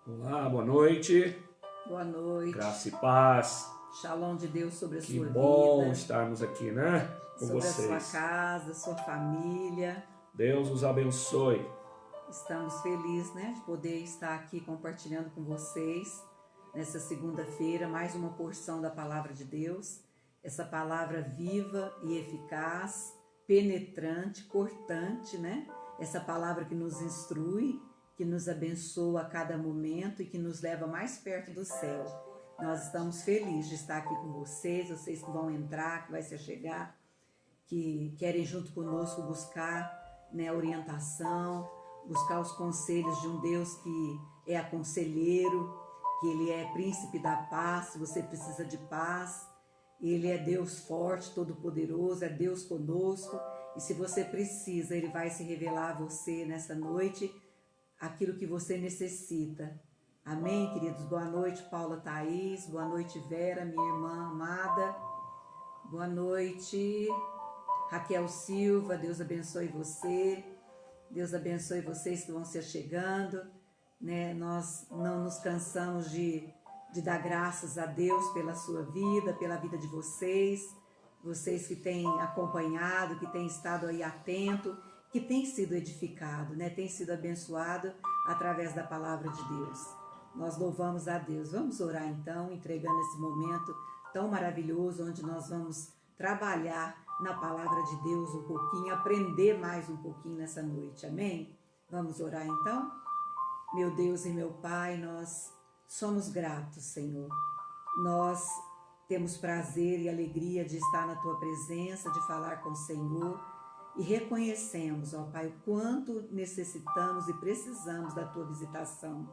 Olá, boa noite. Boa noite. Graça e paz. Shalom de Deus sobre a sua vida. Que bom estarmos aqui, né? Com sobre vocês. a sua casa, sua família. Deus os abençoe. Estamos felizes, né, de poder estar aqui compartilhando com vocês nessa segunda-feira mais uma porção da palavra de Deus. Essa palavra viva e eficaz, penetrante, cortante, né? Essa palavra que nos instrui, que nos abençoa a cada momento e que nos leva mais perto do céu. Nós estamos felizes de estar aqui com vocês que vão entrar, que vai se chegar, que querem junto conosco buscar, né, orientação, buscar os conselhos de um Deus que é conselheiro, que Ele é príncipe da paz, se você precisa de paz. Ele é Deus forte, todo-poderoso, é Deus conosco. E se você precisa, Ele vai se revelar a você nessa noite, aquilo que você necessita. Amém, queridos? Boa noite, Paula Thaís. Boa noite, Vera, minha irmã amada. Boa noite, Raquel Silva. Deus abençoe você. Deus abençoe vocês que vão se chegando, né? Nós não nos cansamos de dar graças a Deus pela sua vida, pela vida de vocês que têm acompanhado, que têm estado aí atento, que têm sido edificado, né? Tem sido abençoado através da palavra de Deus. Nós louvamos a Deus. Vamos orar então, entregando esse momento tão maravilhoso, onde nós vamos trabalhar na palavra de Deus um pouquinho, aprender mais um pouquinho nessa noite, amém? Vamos orar então? Meu Deus e meu Pai, nós somos gratos, Senhor. Nós temos prazer e alegria de estar na Tua presença, de falar com o Senhor e reconhecemos, ó Pai, o quanto necessitamos e precisamos da Tua visitação.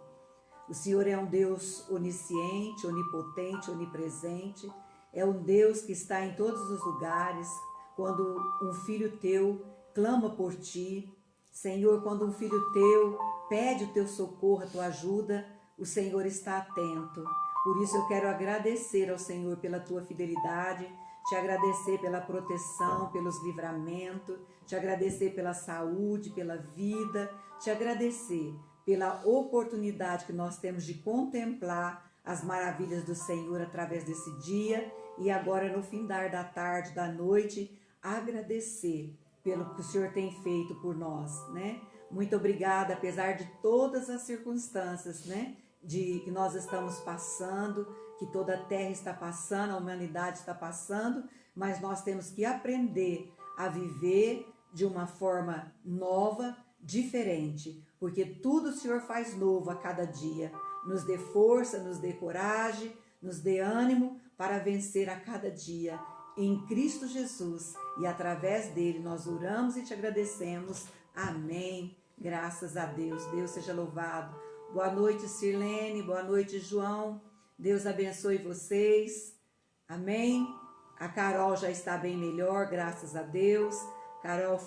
O Senhor é um Deus onisciente, onipotente, onipresente, é um Deus que está em todos os lugares. Quando um filho teu clama por ti, Senhor, quando um filho teu pede o teu socorro, a tua ajuda, o Senhor está atento. Por isso eu quero agradecer ao Senhor pela tua fidelidade, te agradecer pela proteção, pelos livramentos, te agradecer pela saúde, pela vida, te agradecer pela oportunidade que nós temos de contemplar as maravilhas do Senhor através desse dia e agora no findar da tarde, da noite, agradecer pelo que o Senhor tem feito por nós, né? Muito obrigada, apesar de todas as circunstâncias, né, que nós estamos passando, que toda a terra está passando, a humanidade está passando, mas nós temos que aprender a viver de uma forma nova, diferente, porque tudo o Senhor faz novo a cada dia. Nos dê força, nos dê coragem, nos dê ânimo para vencer a cada dia. Em Cristo Jesus e através dele nós oramos e te agradecemos. Amém. Graças a Deus. Deus seja louvado. Boa noite, Sirlene. Boa noite, João. Deus abençoe vocês. Amém. A Carol já está bem melhor, graças a Deus. Carol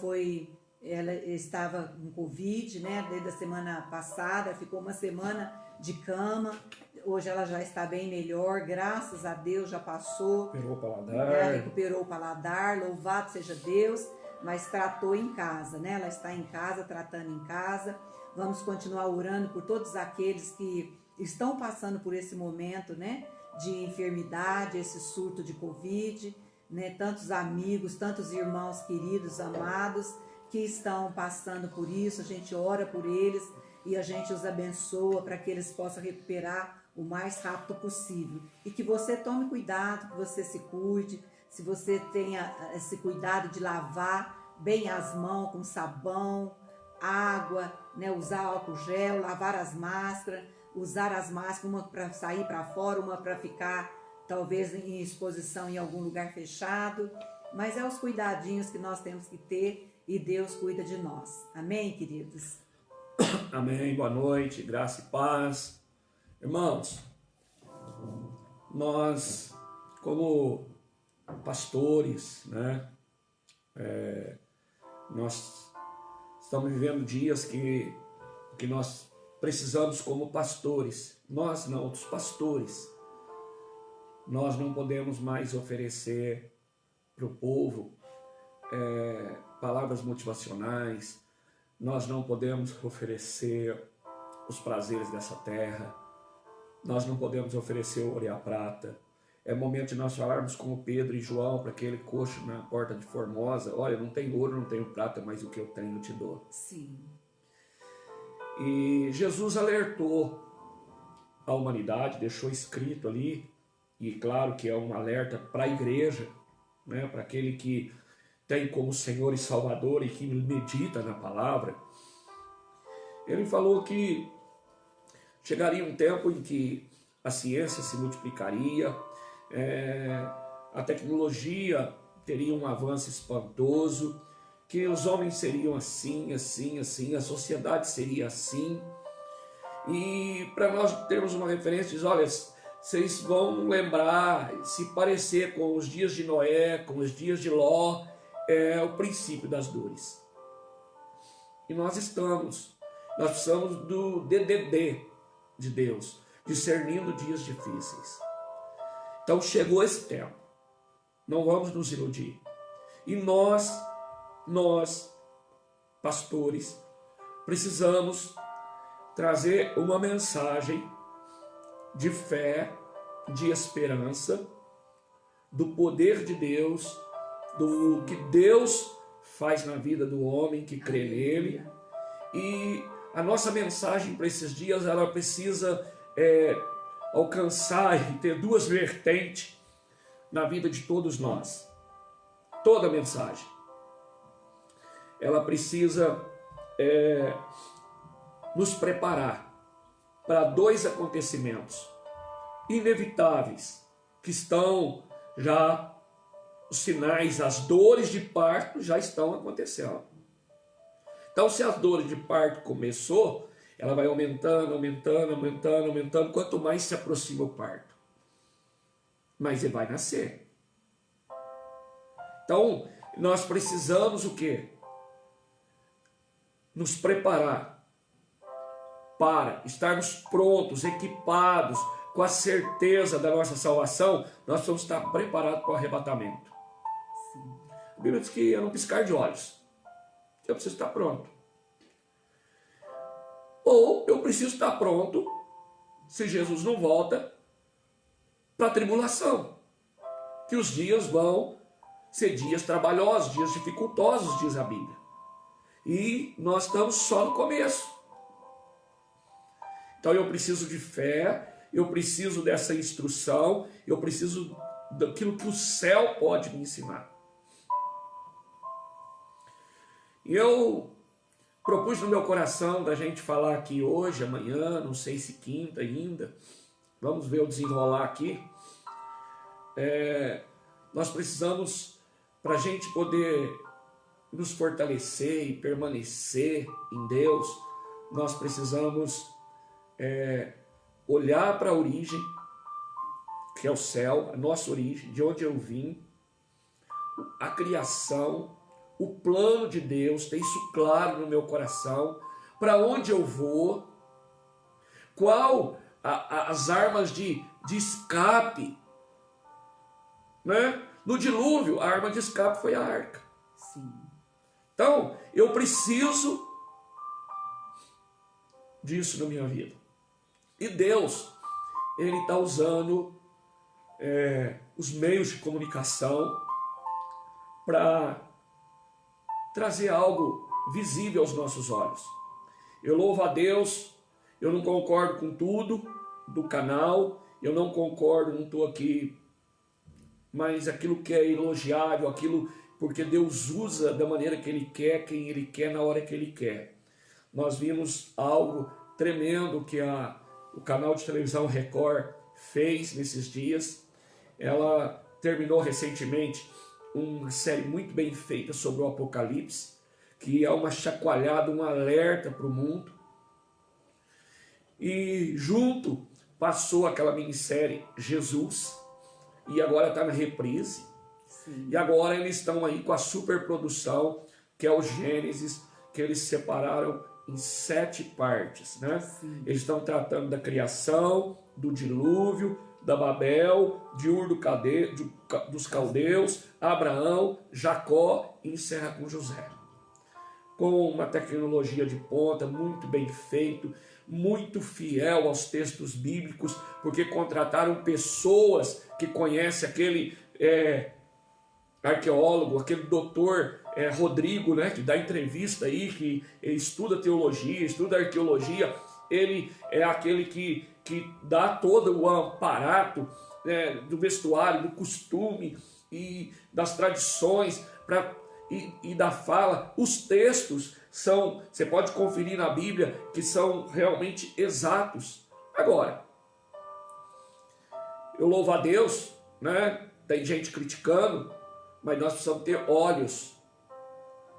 ela estava com Covid, né? Desde a semana passada, ficou uma semana de cama. Hoje ela já está bem melhor, graças a Deus, já passou. Recuperou o paladar. Ela recuperou o paladar, louvado seja Deus, mas tratou em casa, né? Ela está em casa, tratando em casa. Vamos continuar orando por todos aqueles que estão passando por esse momento, né? De enfermidade, esse surto de Covid, né? Tantos amigos, tantos irmãos queridos, amados, que estão passando por isso. A gente ora por eles e a gente os abençoa para que eles possam recuperar o mais rápido possível. E que você tome cuidado, que você se cuide, se você tenha esse cuidado de lavar bem as mãos com sabão, água, né? Usar álcool gel, lavar as máscaras, usar as máscaras, uma para sair para fora, uma para ficar talvez em exposição em algum lugar fechado. Mas é os cuidadinhos que nós temos que ter e Deus cuida de nós. Amém, queridos? Amém, boa noite, graça e paz. Irmãos, nós, como pastores, né, nós estamos vivendo dias que nós precisamos, como pastores, nós não, os pastores, nós não podemos mais oferecer para o povo palavras motivacionais, nós não podemos oferecer os prazeres dessa terra. Nós não podemos oferecer o ouro e a prata. É momento de nós falarmos como Pedro e João para aquele coxo na porta de Formosa: olha, não tenho ouro, não tenho prata, mas o que eu tenho eu te dou. Sim. E Jesus alertou a humanidade, deixou escrito ali, e claro que é um alerta para a igreja, né, para aquele que tem como Senhor e Salvador e que medita na palavra. Ele falou que chegaria um tempo em que a ciência se multiplicaria, a tecnologia teria um avanço espantoso, que os homens seriam assim, assim, assim, a sociedade seria assim. E para nós termos uma referência, diz: olha, vocês vão lembrar, se parecer com os dias de Noé, com os dias de Ló, é o princípio das dores. E nós precisamos do DDD de Deus, discernindo dias difíceis. Então chegou esse tempo, não vamos nos iludir. E nós, pastores, precisamos trazer uma mensagem de fé, de esperança, do poder de Deus, do que Deus faz na vida do homem que crê nele. E a nossa mensagem para esses dias, ela precisa alcançar e ter duas vertentes na vida de todos nós. Toda mensagem, ela precisa nos preparar para dois acontecimentos inevitáveis, que estão já, os sinais, as dores de parto já estão acontecendo. Então, se as dores de parto começou, ela vai aumentando, aumentando, aumentando, aumentando, quanto mais se aproxima o parto. Mas ele vai nascer. Então, nós precisamos o quê? Nos preparar para estarmos prontos, equipados, com a certeza da nossa salvação. Nós vamos estar preparados para o arrebatamento. Sim. A Bíblia diz que é um piscar de olhos. Eu preciso estar pronto. Ou eu preciso estar pronto, se Jesus não volta, para a tribulação. Que os dias vão ser dias trabalhosos, dias dificultosos, diz a Bíblia. E nós estamos só no começo. Então eu preciso de fé, eu preciso dessa instrução, eu preciso daquilo que o céu pode me ensinar. E eu propus no meu coração da gente falar aqui hoje, amanhã, não sei se quinta ainda, vamos ver o desenrolar aqui. Nós precisamos, para a gente poder nos fortalecer e permanecer em Deus, nós precisamos olhar para a origem, que é o céu, a nossa origem, de onde eu vim, a criação, o plano de Deus, ter isso claro no meu coração, para onde eu vou, qual as armas de escape, né? No dilúvio, a arma de escape foi a arca. Sim. Então, eu preciso disso na minha vida. E Deus, Ele está usando os meios de comunicação para trazer algo visível aos nossos olhos. Eu louvo a Deus, eu não concordo com tudo do canal, eu não concordo, não estou aqui, mas aquilo que é elogiável, aquilo porque Deus usa da maneira que Ele quer, quem Ele quer, na hora que Ele quer. Nós vimos algo tremendo que o canal de televisão Record fez nesses dias. Ela terminou recentemente uma série muito bem feita sobre o Apocalipse, que é uma chacoalhada, um alerta para o mundo. E junto passou aquela minissérie Jesus, e agora está na reprise. Sim. E agora eles estão aí com a superprodução, que é o Gênesis, que eles separaram em 7 partes, né? Sim. Eles estão tratando da criação, do dilúvio, da Babel, de Ur dos Caldeus, Abraão, Jacó, e encerra com José. Com uma tecnologia de ponta, muito bem feito, muito fiel aos textos bíblicos, porque contrataram pessoas que conhecem aquele arqueólogo, aquele doutor Rodrigo, né, que dá entrevista aí, que estuda teologia, estuda arqueologia. Ele é aquele que dá todo o aparato do vestuário, do costume e das tradições e da fala. Os textos são, você pode conferir na Bíblia, que são realmente exatos. Agora, eu louvo a Deus, né? Tem gente criticando, mas nós precisamos ter olhos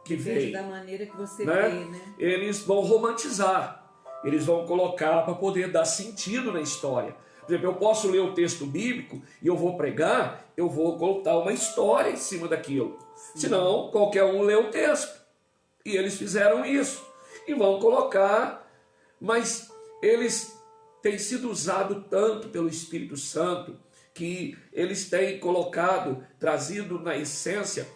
que veem. Da maneira que você né? vê, né? Eles vão romantizar, eles vão colocar para poder dar sentido na história. Por exemplo, eu posso ler o texto bíblico e eu vou pregar, eu vou colocar uma história em cima daquilo. Sim. Senão, qualquer um lê o texto. E eles fizeram isso. E vão colocar, mas eles têm sido usados tanto pelo Espírito Santo, que eles têm colocado, trazido na essência,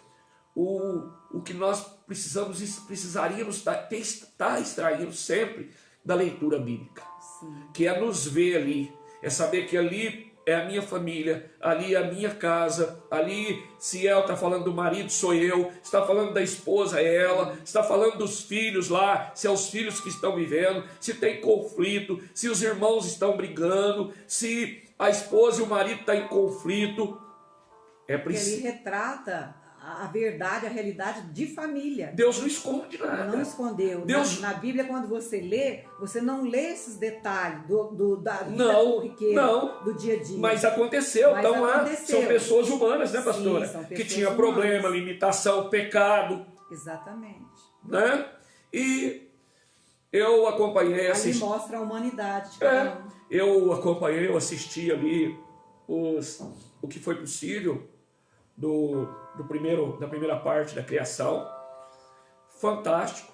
o que nós precisaríamos estar extraindo sempre da leitura bíblica. Sim. Que é nos ver ali, é saber que ali é a minha família, ali é a minha casa, ali se ela está falando do marido, sou eu, está falando da esposa, é ela, está falando dos filhos lá, se é os filhos que estão vivendo, se tem conflito, se os irmãos estão brigando, se a esposa e o marido estão em conflito. É preciso. Ele retrata a verdade, a realidade de família. Deus não esconde nada. Não escondeu. Deus... Na Bíblia, quando você lê, você não lê esses detalhes da vida corriqueira, do dia a dia. Mas aconteceu. Então lá são pessoas humanas, né, pastora? Sim, são pessoas que tinha humanas. Problema, limitação, pecado. Exatamente. Né? E eu acompanhei... Ali mostra a humanidade de cada um. Eu acompanhei, eu assisti ali o que foi possível da primeira parte da criação. Fantástico.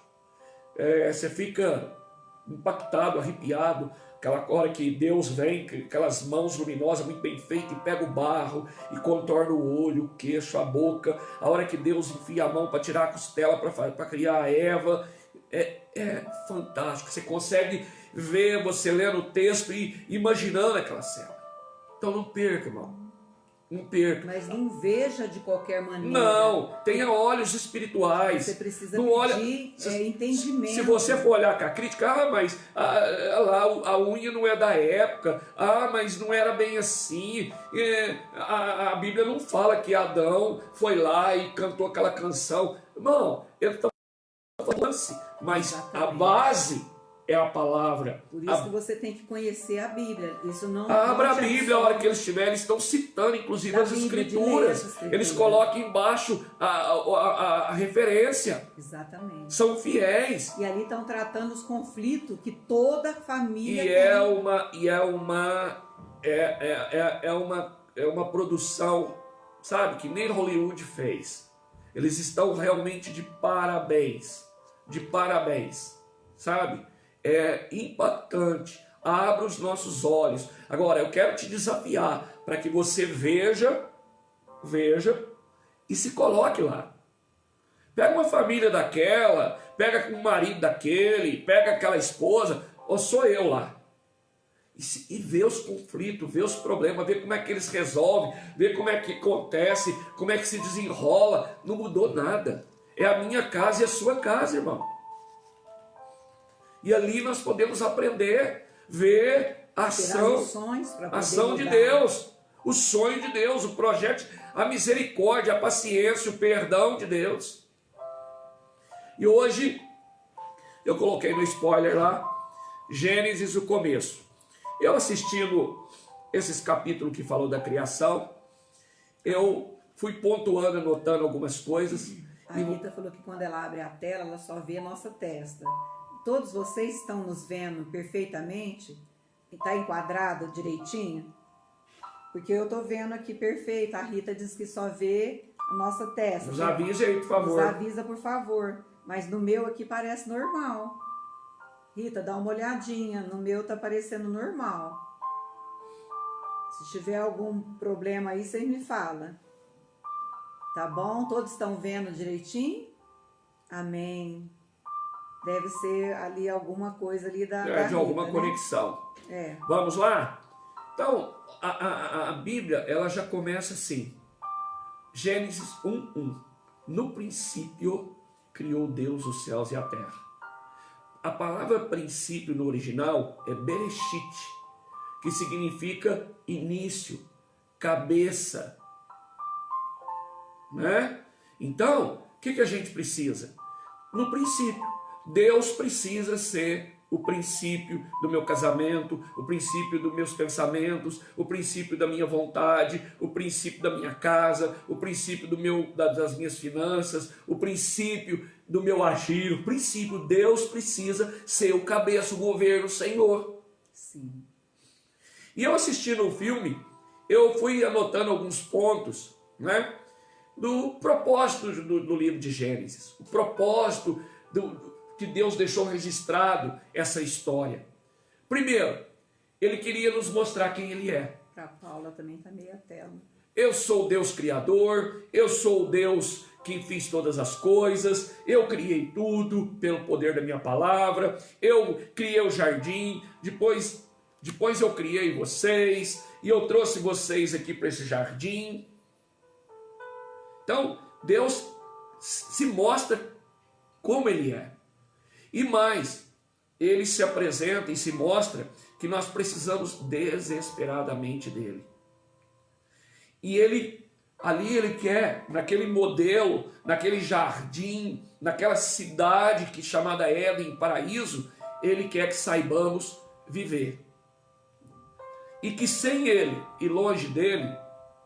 Você fica impactado, arrepiado, aquela hora que Deus vem, aquelas mãos luminosas, muito bem feitas, e pega o barro e contorna o olho, o queixo, a boca, a hora que Deus enfia a mão para tirar a costela para criar a Eva. É fantástico. Você consegue ver, você lendo o texto e imaginando aquela cena. Então não perca, irmão. Não perca. Mas não veja de qualquer maneira. Não, tenha olhos espirituais. Você precisa não pedir entendimento. Se você for olhar com a crítica, mas a unha não é da época, mas não era bem assim. A Bíblia não fala que Adão foi lá e cantou aquela canção. Não, ele está falando assim, mas exatamente. A base é a palavra. Por isso que você tem que conhecer a Bíblia. Isso não. Abra a Bíblia, a hora que eles estiverem, eles estão citando, inclusive, as Escrituras. Eles colocam embaixo a referência. Exatamente. São fiéis. E ali estão tratando os conflitos que toda família tem. É uma produção, sabe, que nem Hollywood fez. Eles estão realmente de parabéns. De parabéns. Sabe? É impactante. Abra os nossos olhos. Agora, eu quero te desafiar para que você veja e se coloque lá. Pega uma família daquela, pega um marido daquele, pega aquela esposa, ou sou eu lá. E vê os conflitos, vê os problemas, vê como é que eles resolvem, vê como é que acontece, como é que se desenrola. Não mudou nada. É a minha casa e a sua casa, irmão. E ali nós podemos aprender, ver a ação de Deus, o sonho de Deus, o projeto, a misericórdia, a paciência, o perdão de Deus. E hoje, eu coloquei no spoiler lá, Gênesis, o começo. Eu assistindo esses capítulos que falou da criação, eu fui pontuando, anotando algumas coisas. A Rita falou que quando ela abre a tela, ela só vê a nossa testa. Todos vocês estão nos vendo perfeitamente? Está enquadrado direitinho? Porque eu estou vendo aqui perfeito. A Rita diz que só vê a nossa testa. Nos avise aí, por favor. Nos avisa, por favor. Mas no meu aqui parece normal. Rita, dá uma olhadinha. No meu está parecendo normal. Se tiver algum problema aí, você me fala. Tá bom? Todos estão vendo direitinho? Amém. Deve ser ali alguma coisa ali da de alguma Rita, né? conexão. É. Vamos lá? Então, a Bíblia, ela já começa assim. Gênesis 1:1. No princípio, criou Deus os céus e a terra. A palavra princípio no original é Bereshit, que significa início, cabeça. Né? Então, o que a gente precisa? No princípio, Deus precisa ser o princípio do meu casamento, o princípio dos meus pensamentos, o princípio da minha vontade, o princípio da minha casa, o princípio das minhas finanças, o princípio do meu agir, o princípio. Deus precisa ser o cabeça, o governo, o Senhor. Sim. E eu assistindo o filme, eu fui anotando alguns pontos, né, do propósito do livro de Gênesis, o propósito que Deus deixou registrado essa história. Primeiro, ele queria nos mostrar quem ele é. Para Paula também está meio a tela. Eu sou o Deus criador, eu sou o Deus que fiz todas as coisas, eu criei tudo pelo poder da minha palavra, eu criei o jardim, depois eu criei vocês, e eu trouxe vocês aqui para esse jardim. Então, Deus se mostra como ele é. E mais, ele se apresenta e se mostra que nós precisamos desesperadamente dele. E ele quer, naquele modelo, naquele jardim, naquela cidade chamada Éden, paraíso, ele quer que saibamos viver. E que sem ele e longe dele,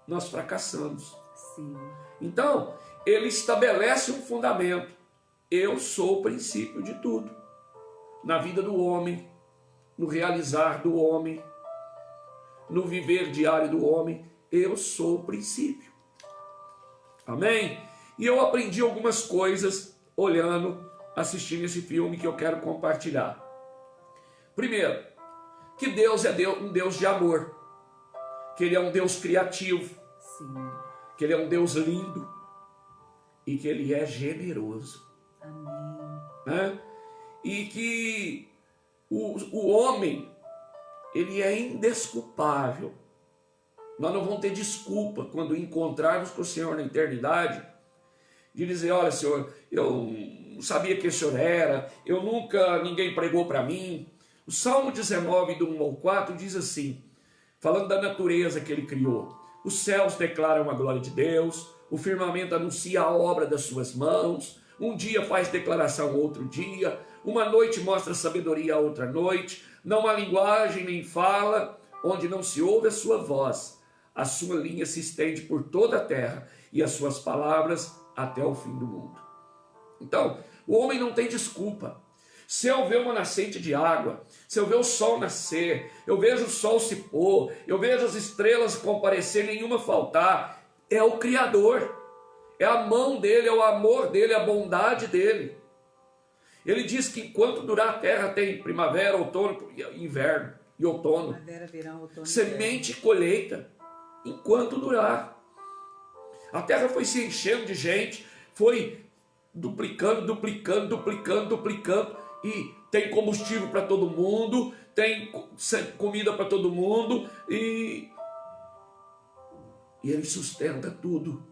nós fracassamos. Sim. Então, ele estabelece um fundamento. Eu sou o princípio de tudo. Na vida do homem, no realizar do homem, no viver diário do homem, eu sou o princípio. Amém? E eu aprendi algumas coisas olhando, assistindo esse filme que eu quero compartilhar. Primeiro, que Deus é um Deus de amor. Que ele é um Deus criativo. Sim. Que ele é um Deus lindo. E que ele é generoso. Amém. Né? E que o homem, ele é indesculpável. Nós não vamos ter desculpa quando encontrarmos com o Senhor na eternidade, de dizer, olha, Senhor, eu não sabia quem o Senhor era, ninguém pregou para mim. O Salmo 19, do 1 ao 4, diz assim, falando da natureza que ele criou: os céus declaram a glória de Deus, o firmamento anuncia a obra das suas mãos, um dia faz declaração ao outro dia, uma noite mostra sabedoria a outra noite, não há linguagem nem fala, onde não se ouve a sua voz. A sua linha se estende por toda a terra e as suas palavras até o fim do mundo. Então, o homem não tem desculpa. Se eu ver uma nascente de água, se eu ver o sol nascer, eu vejo o sol se pôr, eu vejo as estrelas comparecer, nenhuma faltar, é o Criador. É a mão dele, é o amor dele, é a bondade dele. Ele diz que enquanto durar a terra tem primavera, outono, inverno e outono. Primavera, verão, outono, semente e colheita. Enquanto durar. A terra foi se enchendo de gente, foi duplicando, e tem combustível para todo mundo, tem comida para todo mundo, e ele sustenta tudo.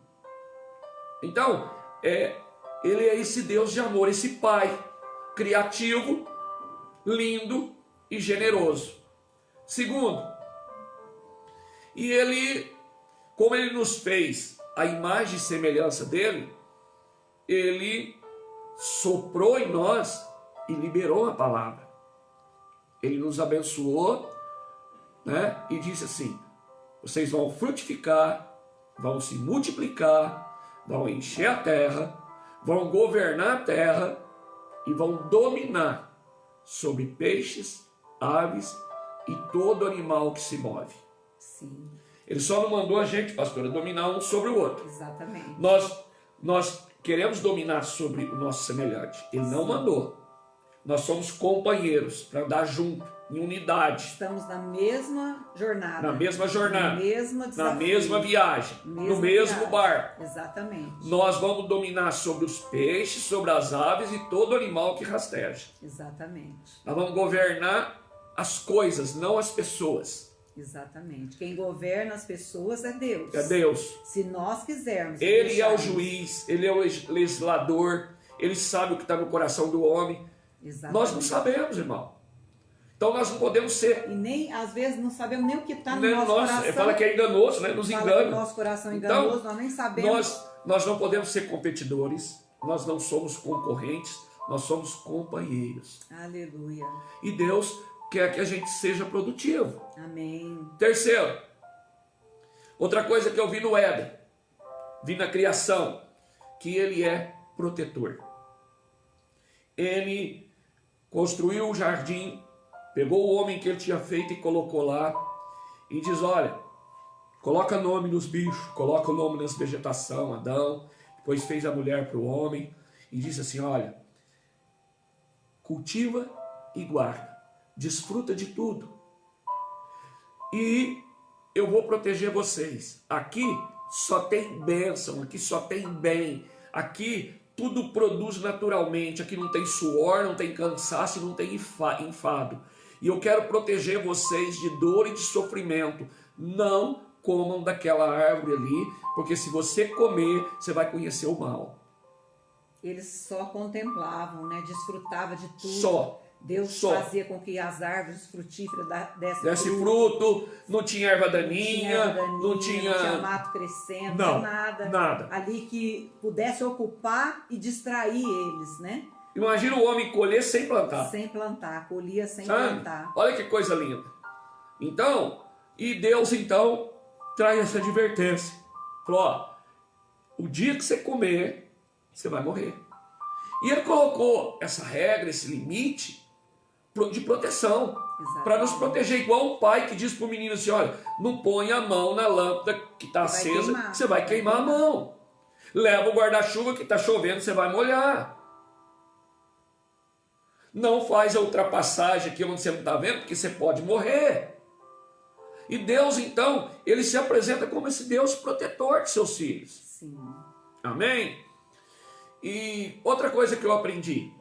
Então, ele é esse Deus de amor, esse Pai criativo, lindo e generoso. Segundo, e ele, como ele nos fez a imagem e semelhança dele, ele soprou em nós e liberou a palavra. Ele nos abençoou, né? E disse assim: vocês vão frutificar, vão se multiplicar, vão encher a terra, vão governar a terra e vão dominar sobre peixes, aves e todo animal que se move. Sim. Ele só não mandou a gente, pastora, dominar um sobre o outro. Exatamente. Nós queremos dominar sobre o nosso semelhante. Ele não mandou. Nós somos companheiros para andar junto. em unidade, Estamos na mesma jornada. na mesma jornada, no mesmo na desafio, mesma viagem, no mesma mesmo viagem. barco. Exatamente. Nós vamos dominar sobre os peixes, sobre as aves e todo animal que rasteja. Exatamente. Nós vamos governar as coisas, não as pessoas. Exatamente. Quem governa as pessoas é Deus. É Deus. Se nós quisermos. Ele é o deixarmos. juiz, ele é o legislador, ele sabe o que está no coração do homem. Exatamente. Nós não sabemos, irmão. Então nós não podemos ser. E nem, às vezes, não sabemos nem o que está no Né, nosso coração. fala que é enganoso, né? Nos Fala que engana. o nosso coração é Então, enganoso, nós nem sabemos. Nós não podemos ser competidores, nós não somos concorrentes, nós somos companheiros. Aleluia. E Deus quer que a gente seja produtivo. Amém. Terceiro, outra coisa que eu vi no Éden, vi na criação, que ele é protetor. Ele construiu o jardim, pegou o homem que ele tinha feito e colocou lá, e diz, olha, coloca nome nos bichos, coloca o nome nas vegetação, Adão, depois fez a mulher para o homem, e disse assim, olha, cultiva e guarda, desfruta de tudo, e eu vou proteger vocês. Aqui só tem bênção, aqui só tem bem, aqui tudo produz naturalmente, aqui não tem suor, não tem cansaço, não tem enfado. E eu quero proteger vocês de dor e de sofrimento. Não comam daquela árvore ali, porque se você comer, você vai conhecer o mal. Eles só contemplavam, né? Desfrutavam de tudo. Só. Deus fazia com que as árvores frutíferas dessem fruto, não tinha erva daninha, não tinha mato crescendo, não, nada ali que pudesse ocupar e distrair eles, né? Imagina o homem colher sem plantar. Sem plantar, colhia sem Sabe? plantar. Olha que coisa linda. Então, e Deus então traz essa advertência. Falou, ó, o dia que você comer, você vai morrer. E ele colocou essa regra, esse limite de proteção, para nos proteger, igual um pai que diz para o menino assim, olha, não põe a mão na lâmpada que está acesa, você vai queimar a mão. Leva o guarda-chuva que está chovendo, você vai molhar. Não faz a ultrapassagem aqui onde você não está vendo, porque você pode morrer. E Deus, então, ele se apresenta como esse Deus protetor de seus filhos. Sim. Amém? E outra coisa que eu aprendi,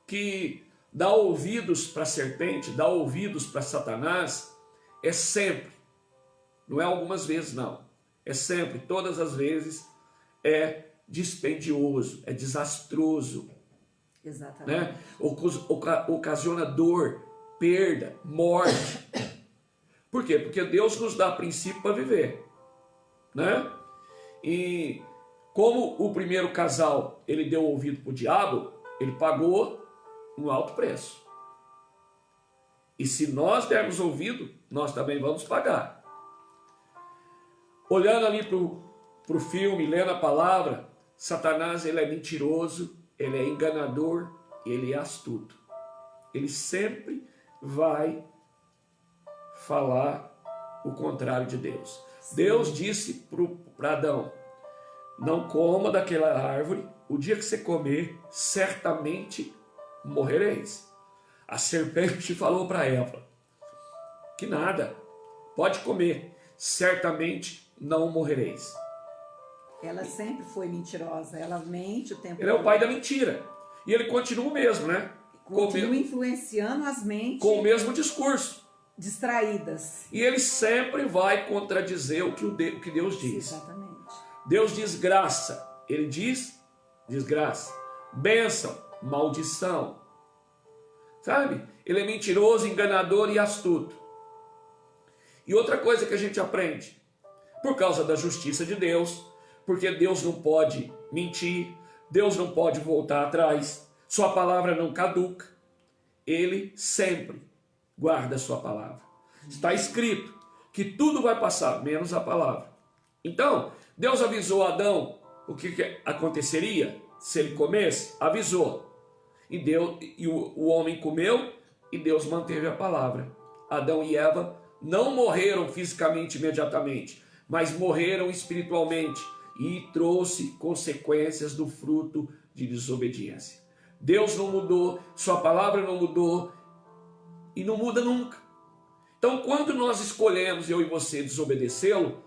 que dar ouvidos para a serpente, dar ouvidos para Satanás, é sempre, não é algumas vezes não, é sempre, todas as vezes, é dispendioso, é desastroso. Exatamente. Né? Ocasiona dor, perda, morte. Por quê? Porque Deus nos dá princípio para viver. Né? E como o primeiro casal ele deu ouvido para o diabo, ele pagou um alto preço. E se nós dermos ouvido, nós também vamos pagar. Olhando ali para o filme, lendo a palavra, Satanás ele é mentiroso, ele é enganador, ele é astuto. Ele sempre vai falar o contrário de Deus. Sim. Deus disse para Adão, não coma daquela árvore, o dia que você comer, certamente morrereis. A serpente falou para Eva, que nada, pode comer, certamente não morrereis. Ela sempre foi mentirosa, ela mente o tempo todo. Ele é o pai da mentira. E ele continua o mesmo, né? Continua influenciando as mentes. Com o mesmo discurso. Distraídas. E ele sempre vai contradizer o que Deus diz. Exatamente. Deus diz graça. Ele diz desgraça. Bênção, maldição. Sabe? Ele é mentiroso, enganador e astuto. E outra coisa que a gente aprende. Por causa da justiça de Deus, porque Deus não pode mentir, Deus não pode voltar atrás, sua palavra não caduca, ele sempre guarda a sua palavra. Está escrito que tudo vai passar, menos a palavra. Então, Deus avisou a Adão o que aconteceria se ele comesse, avisou. E o homem comeu e Deus manteve a palavra. Adão e Eva não morreram fisicamente imediatamente, mas morreram espiritualmente. E trouxe consequências do fruto de desobediência. Deus não mudou, sua palavra não mudou, e não muda nunca. Então, quando nós escolhemos, eu e você, desobedecê-lo,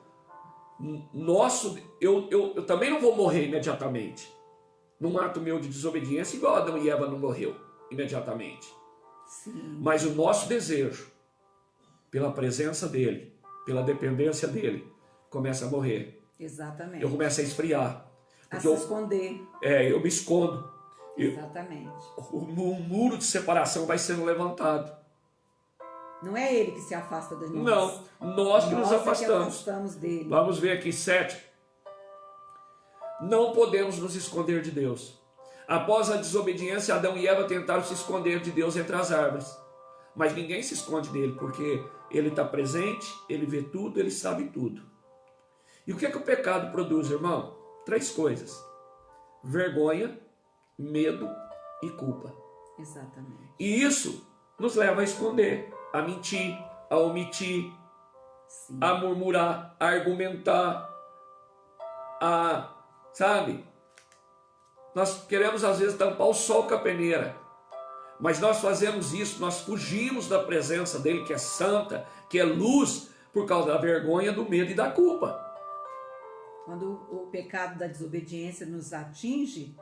eu também não vou morrer imediatamente num ato meu de desobediência, igual Adão e Eva não morreu imediatamente. Sim. Mas o nosso desejo pela presença dele, pela dependência dele, começa a morrer. Exatamente. Eu começo a esfriar. A se esconder. Eu me escondo. Exatamente. O muro de separação vai sendo levantado. Não é ele que se afasta de nós. Não, nós que nos afastamos. É que afastamos dele. Vamos ver aqui 7. Não podemos nos esconder de Deus. Após a desobediência, Adão e Eva tentaram se esconder de Deus entre as árvores. Mas ninguém se esconde dele, porque ele está presente, ele vê tudo, ele sabe tudo. E o que é que o pecado produz, irmão? 3 coisas: vergonha, medo e culpa. Exatamente. E isso nos leva a esconder, a mentir, a omitir, sim, a murmurar, a argumentar, sabe? Nós queremos às vezes tampar o sol com a peneira, mas nós fazemos isso, nós fugimos da presença dele, que é santa, que é luz, por causa da vergonha, do medo e da culpa. Quando o pecado da desobediência nos atinge,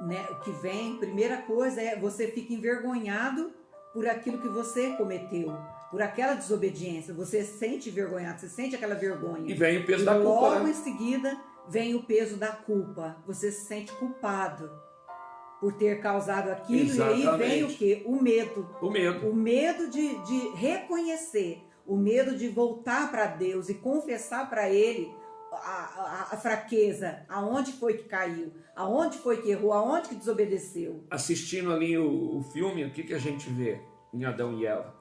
né, o que vem, primeira coisa é você fica envergonhado por aquilo que você cometeu, por aquela desobediência. Você se sente envergonhado, você sente aquela vergonha. E vem o peso da culpa. Logo em seguida vem o peso da culpa. Você se sente culpado por ter causado aquilo. Exatamente. E aí vem o quê? O medo. O medo. O medo de reconhecer, o medo de voltar para Deus e confessar para Ele a fraqueza, aonde foi que caiu, aonde foi que errou, aonde que desobedeceu. Assistindo ali o filme, o que a gente vê em Adão e Eva?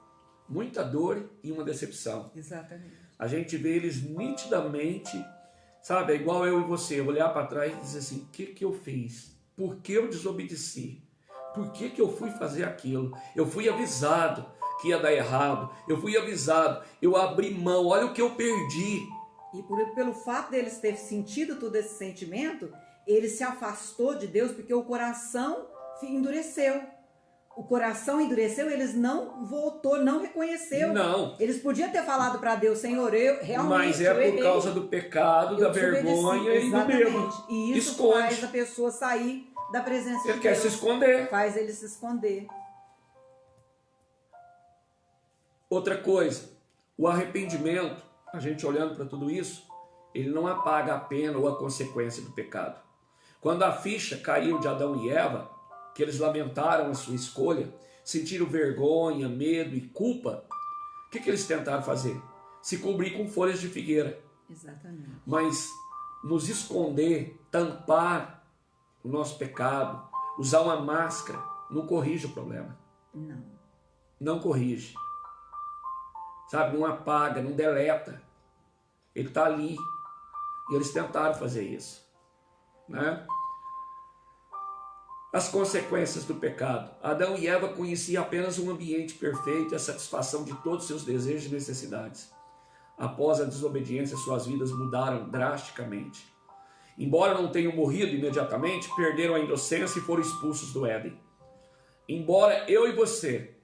Muita dor e uma decepção. Exatamente. A gente vê eles nitidamente, sabe, é igual eu e você, olhar para trás e dizer assim: o que eu fiz? Por que eu desobedeci? Por que eu fui fazer aquilo? Eu fui avisado que ia dar errado, eu fui avisado, eu abri mão, olha o que eu perdi. E pelo fato deles ter sentido todo esse sentimento, ele se afastou de Deus porque o coração endureceu. O coração endureceu, eles não voltou, não reconheceu. Não. Eles podiam ter falado para Deus: Senhor, eu realmente Mas é por causa do pecado, da vergonha e do medo. E isso esconde. faz a pessoa sair da presença de Deus. Ele quer se esconder. Faz ele se esconder. Outra coisa, o arrependimento, a gente olhando para tudo isso, ele não apaga a pena ou a consequência do pecado. Quando a ficha caiu de Adão e Eva, que eles lamentaram a sua escolha, sentiram vergonha, medo e culpa, o que eles tentaram fazer? Se cobrir com folhas de figueira. Exatamente. Mas nos esconder, tampar o nosso pecado, usar uma máscara, não corrige o problema. Não. Não corrige. Sabe, não apaga, não deleta. Ele está ali. E eles tentaram fazer isso, né? As consequências do pecado. Adão e Eva conheciam apenas um ambiente perfeito e a satisfação de todos os seus desejos e necessidades. Após a desobediência, suas vidas mudaram drasticamente. Embora não tenham morrido imediatamente, perderam a inocência e foram expulsos do Éden. Embora eu e você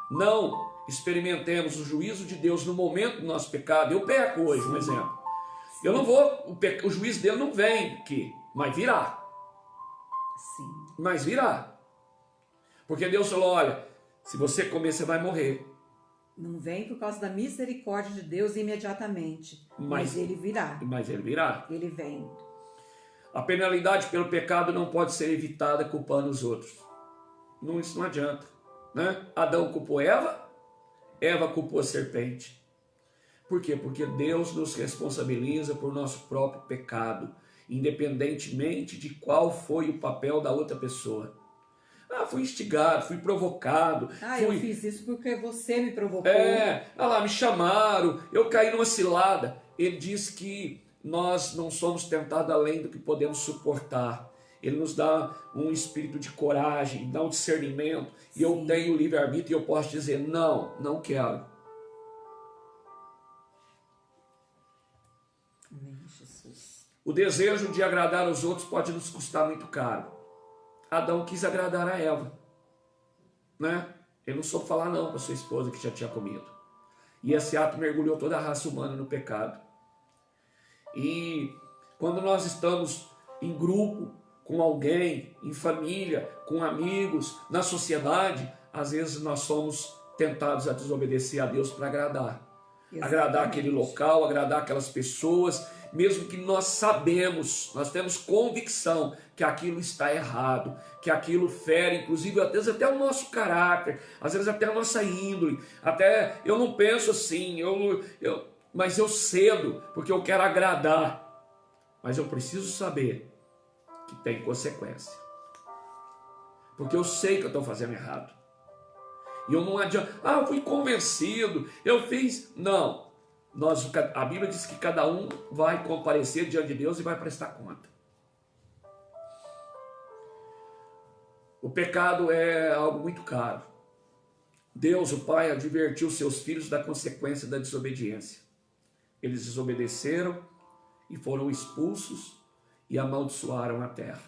não experimentemos o juízo de Deus no momento do nosso pecado, eu peco hoje, um exemplo. Eu não vou, o juízo dele não vem aqui, mas virá. Sim. Mas virá. Porque Deus falou: olha, se você comer, você vai morrer. Não vem por causa da misericórdia de Deus imediatamente, mas ele virá. Mas ele virá. Ele vem. A penalidade pelo pecado não pode ser evitada culpando os outros. Não, isso não adianta, né? Adão culpou Eva, Eva culpou a serpente. Por quê? Porque Deus nos responsabiliza por nosso próprio pecado, independentemente de qual foi o papel da outra pessoa. Fui instigado, fui provocado. Eu fiz isso porque você me provocou. Me chamaram, eu caí numa cilada. Ele diz que nós não somos tentados além do que podemos suportar. Ele nos dá um espírito de coragem, dá um discernimento. Sim. E eu tenho livre-arbítrio e eu posso dizer: não, não quero. Amém, Jesus. O desejo de agradar os outros pode nos custar muito caro. Adão quis agradar a Eva, né? Ele não soube falar não para sua esposa que já tinha comido. E esse ato mergulhou toda a raça humana no pecado. E quando nós estamos em grupo, com alguém, em família, com amigos, na sociedade, às vezes nós somos tentados a desobedecer a Deus para agradar. Exatamente. Agradar aquele local, agradar aquelas pessoas, mesmo que nós sabemos, nós temos convicção que aquilo está errado, que aquilo fere, inclusive, às vezes até o nosso caráter, às vezes até a nossa índole, até eu não penso assim, mas eu cedo, porque eu quero agradar, mas eu preciso saber que tem consequência, porque eu sei que eu estou fazendo errado. E eu não adianta, eu fui convencido, eu fiz. Não, a Bíblia diz que cada um vai comparecer diante de Deus e vai prestar conta. O pecado é algo muito caro. Deus, o Pai, advertiu seus filhos da consequência da desobediência. Eles desobedeceram e foram expulsos e amaldiçoaram a terra.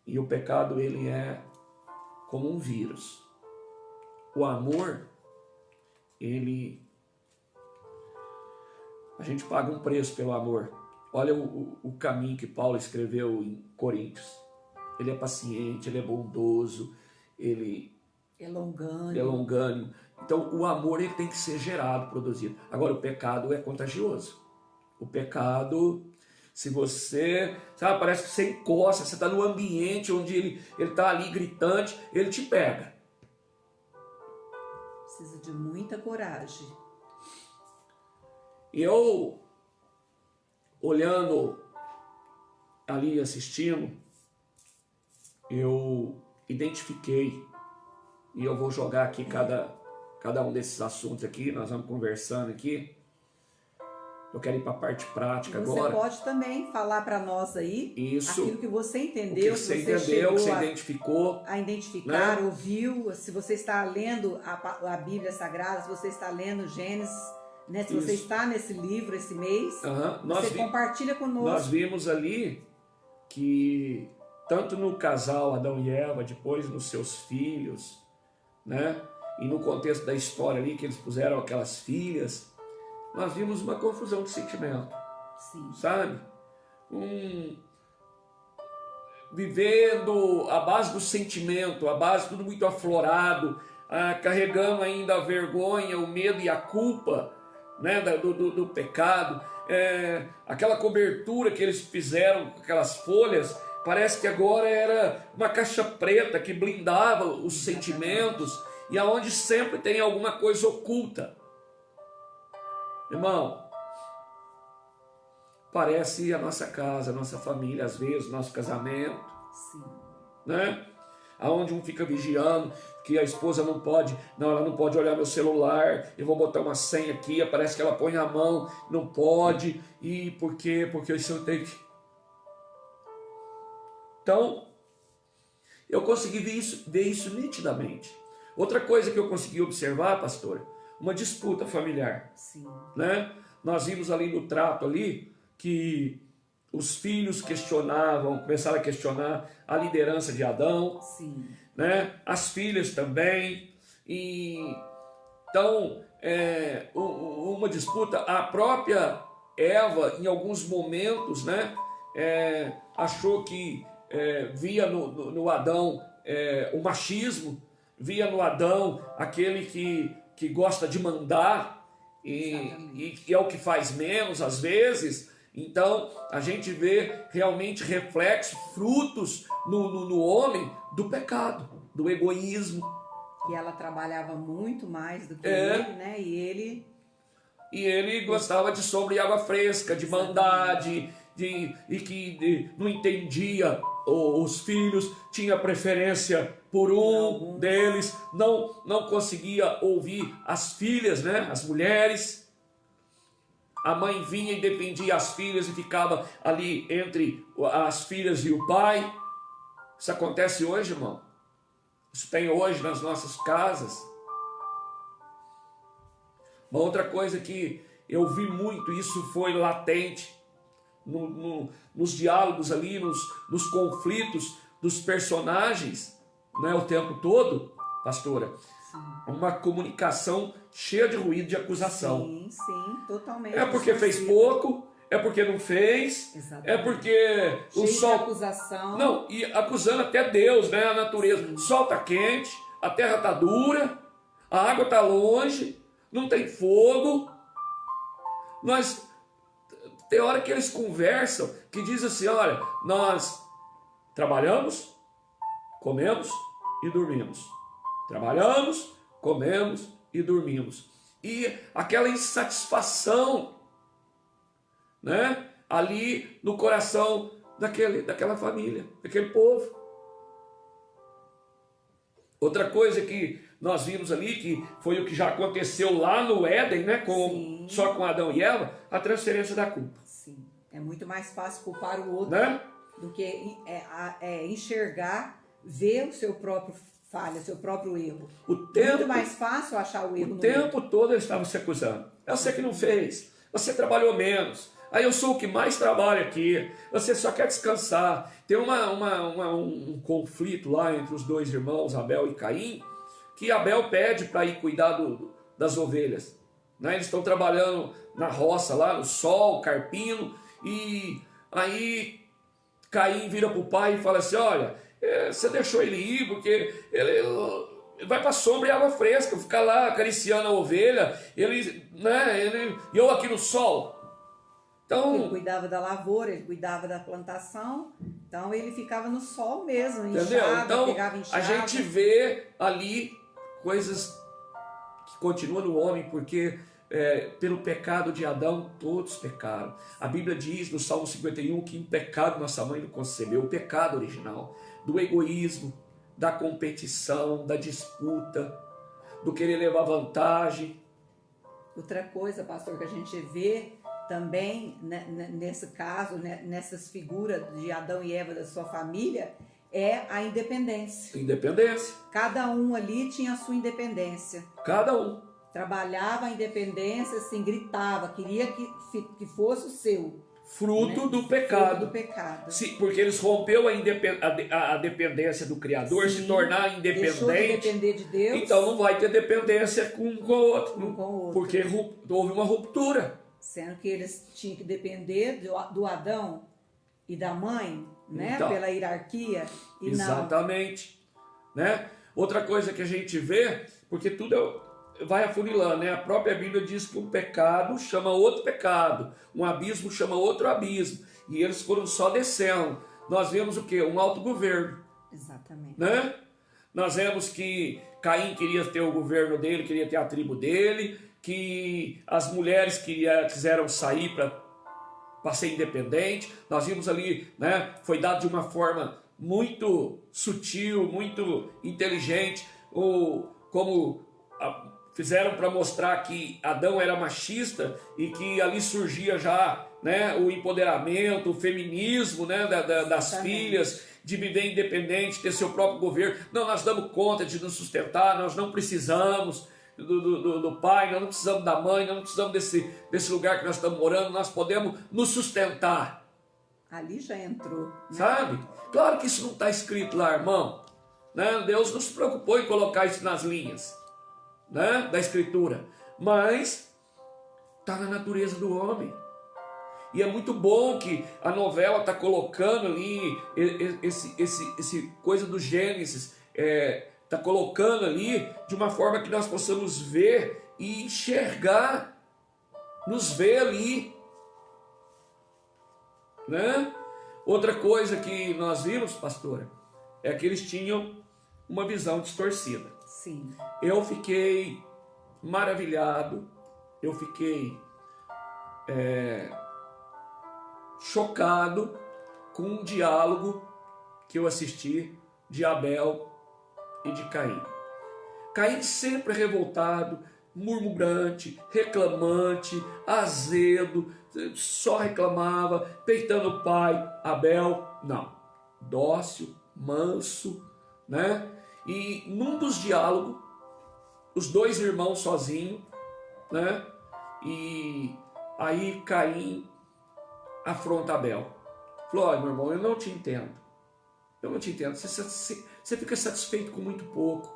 E o pecado, ele é como um vírus. O amor, a gente paga um preço pelo amor. Olha o caminho que Paulo escreveu em Coríntios. Ele é paciente, ele é bondoso, ele é longânimo. Então o amor, ele tem que ser gerado, produzido. Agora o pecado é contagioso. O pecado, se você, parece que você encosta, você está no ambiente onde ele está ali gritante, ele te pega. Precisa de muita coragem. Eu, olhando ali, assistindo, eu identifiquei, e eu vou jogar aqui cada um desses assuntos aqui, nós vamos conversando aqui. Eu quero ir para a parte prática agora. Você pode também falar para nós aí aquilo que você entendeu, que você identificou. A identificar, né? Ouviu, se você está lendo a Bíblia Sagrada, se você está lendo Gênesis, né? Se você está nesse livro esse mês, você compartilha conosco. Nós vimos ali que tanto no casal Adão e Eva, depois nos seus filhos, né? E no contexto da história ali que eles puseram aquelas filhas, nós vimos uma confusão de sentimento. Sim. Sabe? Vivendo a base do sentimento, a base tudo muito aflorado, carregando ainda a vergonha, o medo e a culpa, né, do pecado. Aquela cobertura que eles fizeram com aquelas folhas, parece que agora era uma caixa preta que blindava os sentimentos e aonde sempre tem alguma coisa oculta. Irmão, parece a nossa casa, a nossa família, às vezes, nosso casamento. Sim. Né? Aonde um fica vigiando, que a esposa não pode, ela não pode olhar meu celular, eu vou botar uma senha aqui, parece que ela põe a mão, não pode, e por quê? Porque isso eu tenho que... Então, eu consegui ver isso nitidamente. Outra coisa que eu consegui observar, pastor, uma disputa familiar. Sim. Né? Nós vimos ali no trato ali que os filhos começaram a questionar a liderança de Adão. Sim. Né? As filhas também. E então, uma disputa. A própria Eva, em alguns momentos, né, achou que via no Adão o machismo, via no Adão aquele que gosta de mandar e é o que faz menos às vezes. Então a gente vê realmente reflexos, frutos no homem do pecado, do egoísmo. E ela trabalhava muito mais do que ele, né? E ele gostava de sombra e água fresca, de mandar, não entendia os filhos, tinha preferência por um deles, não conseguia ouvir as filhas, né, as mulheres. A mãe vinha e defendia as filhas e ficava ali entre as filhas e o pai. Isso acontece hoje, irmão. Isso tem hoje nas nossas casas. Uma outra coisa que eu vi muito, isso foi latente nos diálogos ali, nos conflitos dos personagens, né, o tempo todo, pastora, Sim. uma comunicação cheia de ruído, de acusação. Sim, sim, totalmente. É porque fez pouco, é porque não fez, Exatamente. é porque o Cheio sol... de acusação. Não, e acusando até Deus, né? A natureza. Sim. O sol está quente, a terra está dura, a água está longe, não tem fogo. Tem hora que eles conversam, que diz assim, olha, nós trabalhamos, comemos e dormimos. Trabalhamos, comemos e dormimos. E aquela insatisfação, né, ali no coração daquela família, daquele povo. Outra coisa que nós vimos ali, que foi o que já aconteceu lá no Éden, né, só com Adão e Eva, a transferência da culpa. Sim, é muito mais fácil culpar o outro, Né? do que enxergar, ver o seu próprio falha, seu próprio erro. Muito mais fácil achar o erro O no tempo outro. todo eles estavam se acusando. É você que não fez, você trabalhou menos. Aí eu sou o que mais trabalha aqui, você só quer descansar. Tem um conflito lá entre os dois irmãos, Abel e Caim, que Abel pede para ir cuidar das ovelhas. Né? Eles estão trabalhando na roça lá, no sol, carpino, e aí Caim vira para o pai e fala assim, olha, você deixou ele ir porque ele vai para a sombra e água fresca, ficar lá acariciando a ovelha, e eu aqui no sol. Então, Ele cuidava da lavoura, ele cuidava da plantação, então ele ficava no sol mesmo, entendeu? Então, pegava enxada. a gente vê ali coisas que continuam no homem, porque pelo pecado de Adão, todos pecaram. A Bíblia diz no Salmo 51 que em pecado nossa mãe não concebeu, o pecado original, do egoísmo, da competição, da disputa, do querer levar vantagem. Outra coisa, pastor, que a gente vê também nesse caso, nessas figuras de Adão e Eva da sua família, é a independência. Independência. Cada um ali tinha a sua independência. Cada um. Trabalhava a independência, assim, gritava, queria que fosse o seu. Fruto do Fruto pecado. do pecado. Sim, porque eles rompeu a dependência do Criador, Sim, se tornar independente. Deixou de depender de Deus. Então não vai ter dependência com o outro. Um com o outro. Porque houve uma ruptura. Sendo que eles tinham que depender do Adão e da mãe, né? Então, pela hierarquia. E exatamente. Né? Outra coisa que a gente vê, porque tudo vai afunilando, né? A própria Bíblia diz que um pecado chama outro pecado, um abismo chama outro abismo, e eles foram só descendo. Nós vemos o quê? Um autogoverno. Exatamente. Né? Nós vemos que Caim queria ter o governo dele, queria ter a tribo dele, que as mulheres quiseram sair para ser independente. Nós vimos ali, né? Foi dado de uma forma muito sutil, muito inteligente, fizeram para mostrar que Adão era machista e que ali surgia já, né, o empoderamento, o feminismo, né, das filhas, de viver independente, ter seu próprio governo. Não, nós damos conta de nos sustentar, nós não precisamos do pai, nós não precisamos da mãe, nós não precisamos desse lugar que nós estamos morando, nós podemos nos sustentar. Ali já entrou. Né? Sabe? Claro que isso não está escrito lá, irmão. Né? Deus não se preocupou em colocar isso nas linhas, né, da Escritura. Mas está na natureza do homem. E é muito bom que a novela está colocando ali esse coisa do Gênesis, está colocando ali de uma forma que nós possamos ver e enxergar, nos ver ali, né? Outra coisa que nós vimos, pastora, é que eles tinham uma visão distorcida. Sim. Eu fiquei maravilhado, eu fiquei chocado com um diálogo que eu assisti de Abel e de Caim. Caim sempre revoltado, murmurante, reclamante, azedo, só reclamava, peitando o pai. Abel, não, dócil, manso, né? E num dos diálogos, os dois irmãos sozinhos, né? E aí Caim afronta Abel. Falou, olha, meu irmão, eu não te entendo. Eu não te entendo. Você fica satisfeito com muito pouco.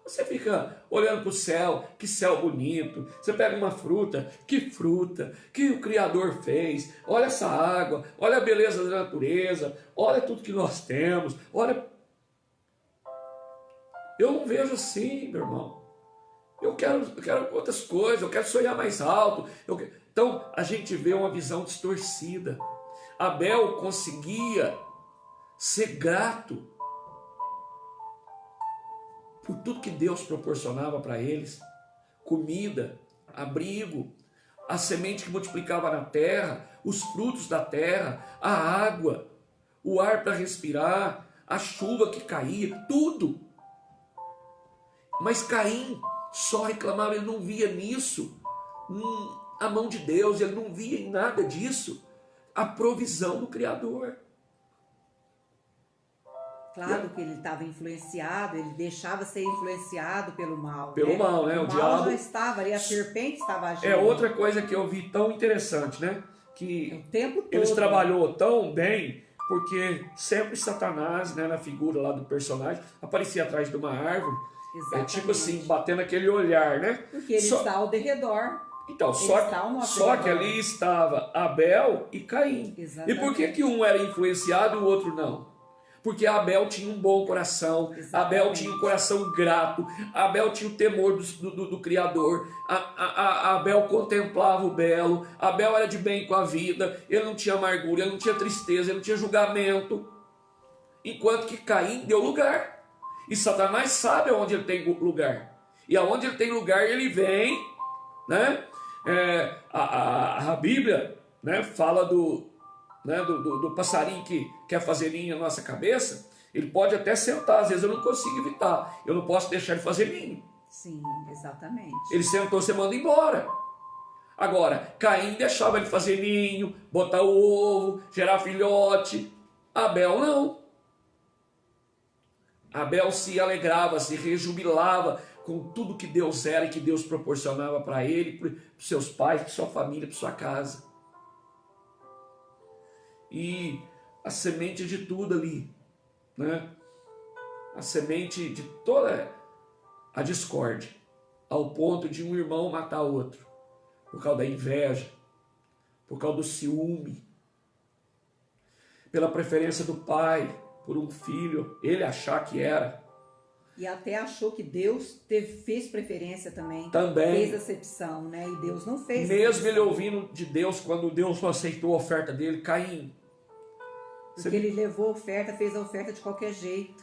Você fica olhando para o céu, que céu bonito. Você pega uma fruta que o Criador fez. Olha essa água, olha a beleza da natureza, olha tudo que nós temos. Olha, eu não vejo assim, meu irmão. Eu quero outras coisas, eu quero sonhar mais alto. Então, a gente vê uma visão distorcida. Abel conseguia ser grato por tudo que Deus proporcionava para eles. Comida, abrigo, a semente que multiplicava na terra, os frutos da terra, a água, o ar para respirar, a chuva que caía, tudo. Mas Caim só reclamava, ele não via nisso a mão de Deus, ele não via em nada disso a provisão do Criador. Claro que ele estava influenciado, ele deixava ser influenciado pelo mal. Pelo mal, né? O mal diabo já estava ali, a serpente estava agindo. É outra coisa que eu vi tão interessante, né? Que o tempo todo. Eles trabalhou tão bem, porque sempre Satanás, né, na figura lá do personagem, aparecia atrás de uma árvore. Exatamente. Tipo assim, batendo aquele olhar, né? Porque ele está ao derredor. Então, só que ali estava Abel e Caim. Exatamente. E por que um era influenciado e o outro não? Porque Abel tinha um bom coração, Exatamente. Abel tinha um coração grato, Abel tinha o temor do Criador, Abel contemplava o belo, Abel era de bem com a vida, ele não tinha amargura, ele não tinha tristeza, ele não tinha julgamento. Enquanto que Caim deu lugar. E Satanás sabe aonde ele tem lugar. E aonde ele tem lugar, ele vem, né? A Bíblia, né, fala do passarinho que quer fazer ninho na nossa cabeça. Ele pode até sentar, às vezes eu não consigo evitar, eu não posso deixar ele fazer ninho. Sim, exatamente. Ele sentou, você manda embora. Agora, Caim deixava ele fazer ninho, botar o ovo, gerar filhote. Abel não. Abel se alegrava, se rejubilava com tudo que Deus era e que Deus proporcionava para ele, para os seus pais, para sua família, para sua casa. E a semente de tudo ali, né? A semente de toda a discórdia, ao ponto de um irmão matar outro, por causa da inveja, por causa do ciúme, pela preferência do pai por um filho, ele achar que era. E até achou que Deus fez preferência também. Fez acepção, né? E Deus não fez. Mesmo ele ouvindo de Deus, quando Deus não aceitou a oferta dele, Caim. Porque ele levou a oferta, fez a oferta de qualquer jeito.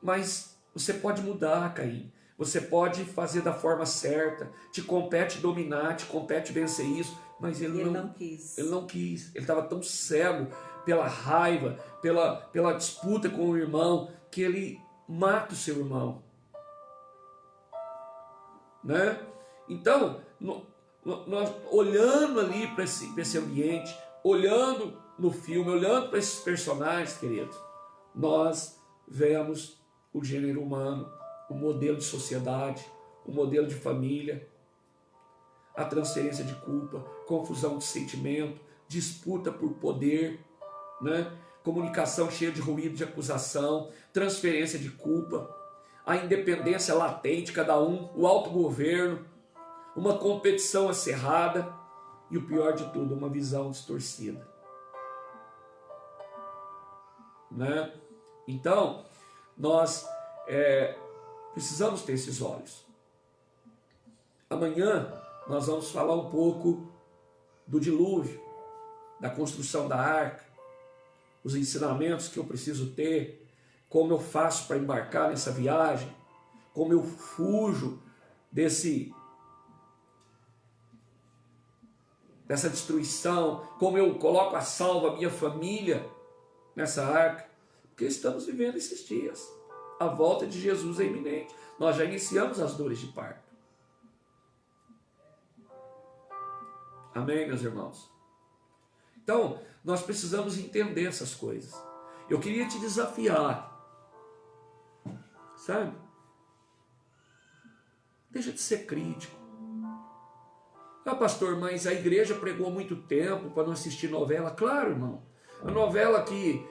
Mas você pode mudar, Caim. Você pode fazer da forma certa. Te compete dominar, te compete vencer isso. Mas ele não quis. Ele não quis. Ele estava tão cego pela raiva, pela disputa com o irmão, que ele mata o seu irmão. Né? Então, nós olhando ali para esse ambiente, olhando no filme, olhando para esses personagens, queridos, nós vemos o gênero humano, o modelo de sociedade, o modelo de família, a transferência de culpa, confusão de sentimento, disputa por poder, né? Comunicação cheia de ruído, de acusação, transferência de culpa, a independência latente, cada um, o autogoverno, uma competição acirrada e o pior de tudo, uma visão distorcida. Né? Então, nós precisamos ter esses olhos. Amanhã nós vamos falar um pouco do dilúvio, da construção da arca, os ensinamentos que eu preciso ter, como eu faço para embarcar nessa viagem, como eu fujo dessa destruição, como eu coloco a salvo a minha família nessa arca, porque estamos vivendo esses dias. A volta de Jesus é iminente. Nós já iniciamos as dores de parto. Amém, meus irmãos? Então, nós precisamos entender essas coisas. Eu queria te desafiar, sabe? Deixa de ser crítico. Ah, pastor, mas a igreja pregou muito tempo para não assistir novela. Claro, irmão. A novela que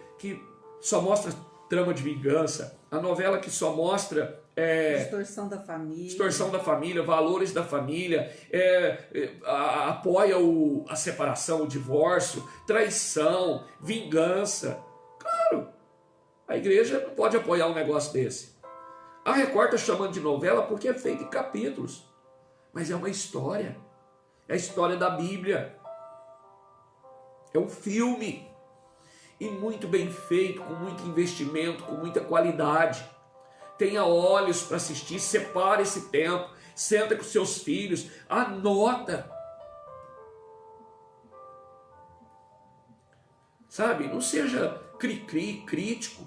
só mostra trama de vingança, a novela que só mostra distorção da família. Distorção da família, valores da família, apoia a separação, o divórcio, traição, vingança. Claro, a igreja não pode apoiar um negócio desse. A Record está chamando de novela porque é feita em capítulos, mas é uma história, é a história da Bíblia, é um filme, e muito bem feito, com muito investimento, com muita qualidade. Tenha olhos para assistir, separe esse tempo, senta com seus filhos, anota. Sabe, não seja cri-cri, crítico.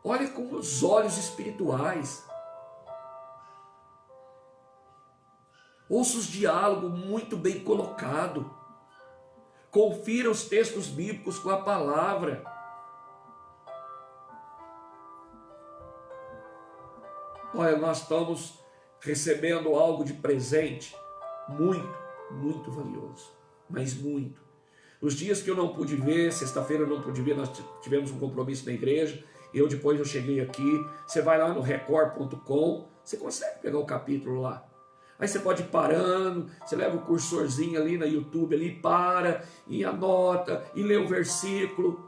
Olhe com os olhos espirituais. Ouça os diálogos muito bem colocados. Confira os textos bíblicos com a palavra. Olha, nós estamos recebendo algo de presente muito, muito valioso, mas muito. Os dias que eu não pude ver, sexta-feira eu não pude ver, nós tivemos um compromisso na igreja, depois eu cheguei aqui, você vai lá no record.com, você consegue pegar o capítulo lá. Aí você pode ir parando, você leva o cursorzinho ali na YouTube, ali para, e anota, e lê o versículo.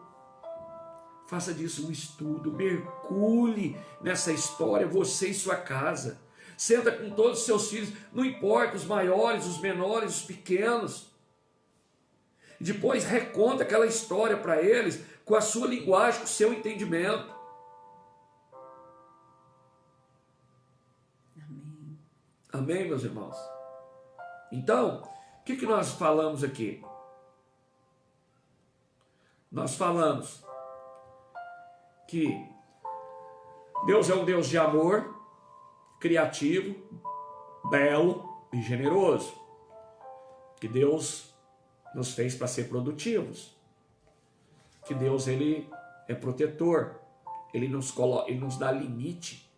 Faça disso um estudo, mergulhe nessa história, você e sua casa. Senta com todos os seus filhos, não importa, os maiores, os menores, os pequenos. Depois reconta aquela história para eles, com a sua linguagem, com o seu entendimento. Amém. Amém, meus irmãos? Então, o que nós falamos aqui? Nós falamos que Deus é um Deus de amor, criativo, belo e generoso. Que Deus nos fez para ser produtivos. Que Deus, Ele é protetor. Ele nos dá limite.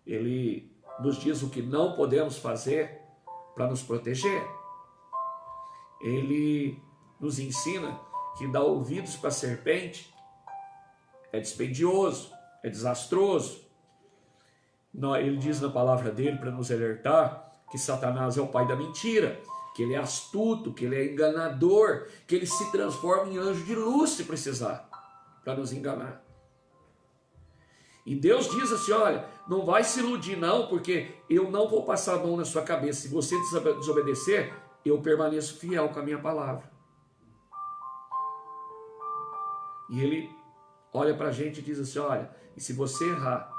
Ele nos diz o que não podemos fazer para nos proteger. Ele nos ensina que dar ouvidos para a serpente é dispendioso, é desastroso. Ele diz na palavra dele, para nos alertar, que Satanás é o pai da mentira, que ele é astuto, que ele é enganador, que ele se transforma em anjo de luz se precisar, para nos enganar. E Deus diz assim, olha, não vai se iludir não, porque eu não vou passar a mão na sua cabeça. Se você desobedecer, eu permaneço fiel com a minha palavra. E ele olha para a gente e diz assim, olha, e se você errar,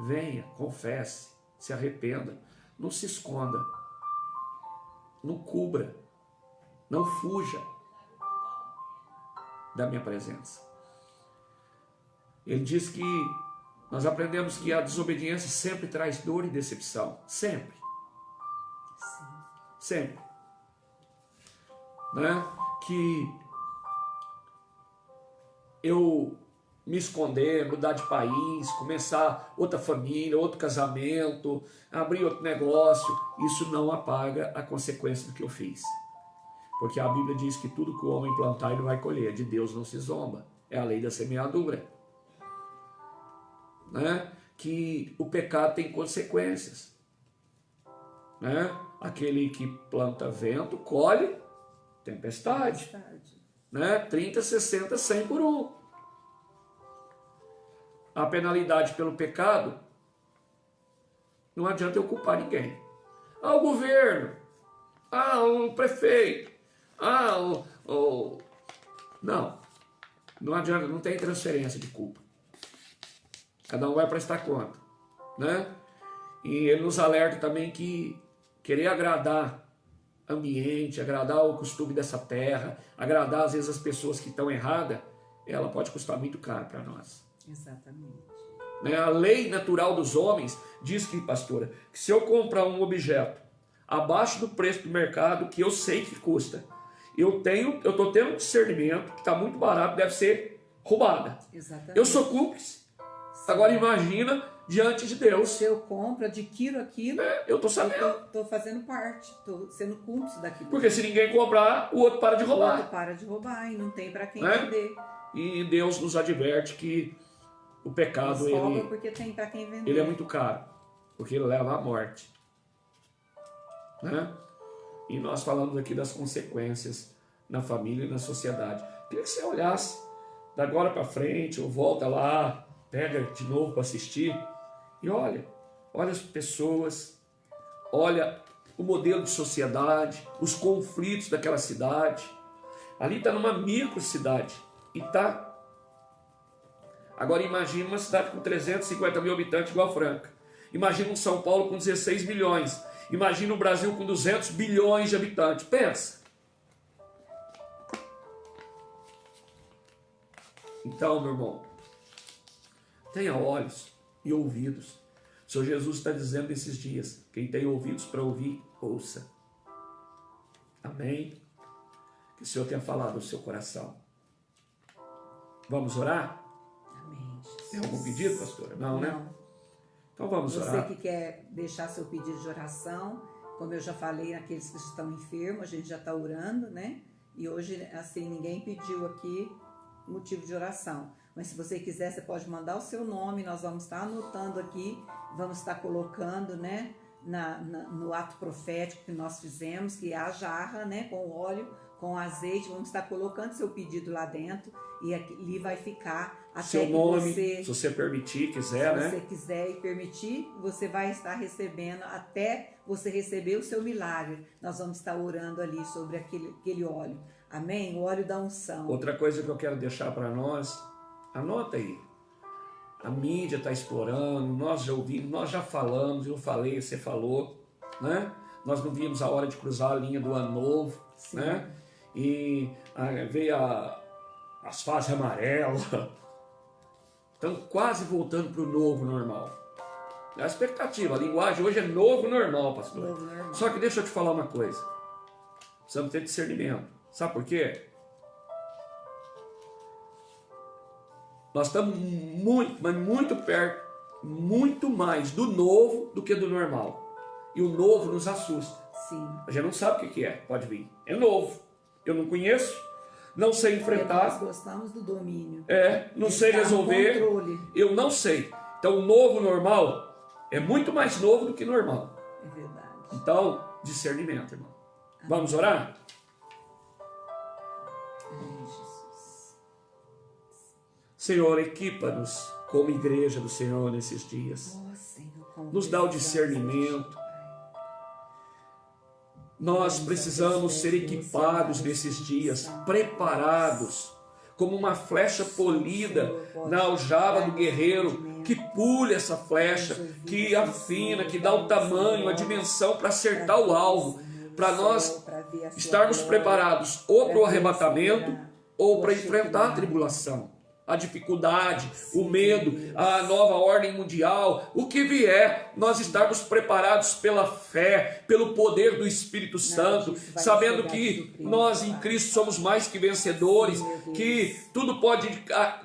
venha, confesse, se arrependa, não se esconda, não cubra, não fuja da minha presença. Ele diz que nós aprendemos que a desobediência sempre traz dor e decepção, sempre. Sim. Sempre. Né? Que eu me esconder, mudar de país, começar outra família, outro casamento, abrir outro negócio, isso não apaga a consequência do que eu fiz. Porque a Bíblia diz que tudo que o homem plantar ele vai colher, de Deus não se zomba, é a lei da semeadura. Né? Que o pecado tem consequências. Né? Aquele que planta vento, colhe tempestade. Né? 30, 60, 100 por 1. A penalidade pelo pecado, não adianta eu culpar ninguém. O governo, o prefeito, não adianta, não tem transferência de culpa. Cada um vai prestar conta, né? E ele nos alerta também que querer agradar o ambiente, agradar o costume dessa terra, agradar às vezes as pessoas que estão erradas, ela pode custar muito caro para nós. Exatamente. Né? A lei natural dos homens diz que, pastora, que se eu comprar um objeto abaixo do preço do mercado, que eu sei que custa, eu estou tendo discernimento que está muito barato, deve ser roubada. Exatamente. Eu sou cúmplice. Sim. Agora imagina diante de Deus. Se eu compro, adquiro aquilo, eu estou sabendo. Estou fazendo parte, estou sendo cúmplice daquilo. Porque se ninguém comprar, o outro para de roubar. O outro para de roubar e não tem para quem vender. E Deus nos adverte que o pecado, ele, porque tem para quem vender. ele é muito caro, porque ele leva à morte. Né? E nós falamos aqui das consequências na família e na sociedade. Queria que você olhasse da agora para frente, ou volta lá, pega de novo para assistir, e olha as pessoas, olha o modelo de sociedade, os conflitos daquela cidade. Ali está numa micro cidade, e tá. Agora imagine uma cidade com 350 mil habitantes igual a Franca. Imagina um São Paulo com 16 milhões. Imagina o Brasil com 200 bilhões de habitantes. Pensa. Então, meu irmão, tenha olhos e ouvidos. O Senhor Jesus está dizendo esses dias, quem tem ouvidos para ouvir, ouça. Amém? Que o Senhor tenha falado no seu coração. Vamos orar? Amém, Jesus. Tem algum pedido, pastora? Não, né? Então vamos orar. Você que quer deixar seu pedido de oração, como eu já falei, aqueles que estão enfermos, a gente já está orando, né? E hoje, assim, ninguém pediu aqui motivo de oração. Mas se você quiser, você pode mandar o seu nome, nós vamos estar anotando aqui, vamos estar colocando, né, no ato profético que nós fizemos, que é a jarra, né, com óleo, com azeite, vamos estar colocando seu pedido lá dentro e ali vai ficar até seu que nome, você, se você permitir, quiser, né? Se você quiser e permitir, você vai estar recebendo até você receber o seu milagre. Nós vamos estar orando ali sobre aquele óleo. Amém? O óleo da unção. Outra coisa que eu quero deixar para nós, anota aí. A mídia está explorando, nós já ouvimos, nós já falamos, eu falei, você falou, né? Nós não vimos a hora de cruzar a linha do ano novo, sim, né? E veio as fases amarelas. Estamos quase voltando para o novo normal. É a expectativa, a linguagem hoje é novo normal, pastor. Novo normal. Só que deixa eu te falar uma coisa. Precisamos ter discernimento. Sabe por quê? Nós estamos muito, mas muito perto, muito mais do novo do que do normal. E o novo nos assusta. Sim. A gente não sabe o que é, pode vir. É novo. Eu não conheço, não sei enfrentar. Nós gostamos do domínio. Não sei resolver. Eu não sei. Então o novo normal é muito mais novo do que normal. É verdade. Então, discernimento, irmão. Amém. Vamos orar? Amém, Jesus. Senhor, equipa-nos como igreja do Senhor nesses dias. Oh, Senhor, nos dá o discernimento. Nós precisamos ser equipados nesses dias, preparados, como uma flecha polida na aljava do guerreiro, que pule essa flecha, que afina, que dá o tamanho, a dimensão para acertar o alvo, para nós estarmos preparados ou para o arrebatamento ou para enfrentar a tribulação, a dificuldade, o medo, a nova ordem mundial, o que vier, nós estarmos preparados pela fé, pelo poder do Espírito Santo, sabendo que nós em Cristo somos mais que vencedores, que tudo pode